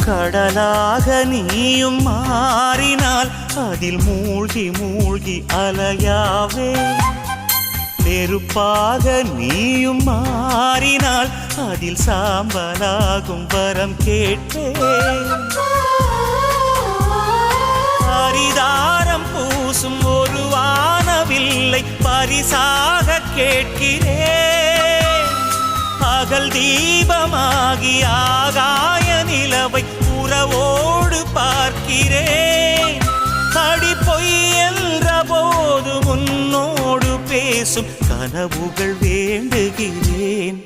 கடலாக நீயும் மாறினால் அதில் மூழ்கி மூழ்கி அலையாவே. நெருப்பாக நீயும் மாறினால் அதில் சாம்பலாகும் வரம் கேட்பேன். பரிதாரம் பூசும் ஒரு வானவில்லை பரிசாக கேட்கிறேன். பகல் தீபமாகி ஆகாய நிலவை உறவோடு பார்க்கிறேன். அடி பொய் என்ற போது உன்னோடு பேசும் கனவுகள் வேண்டுகிறேன்.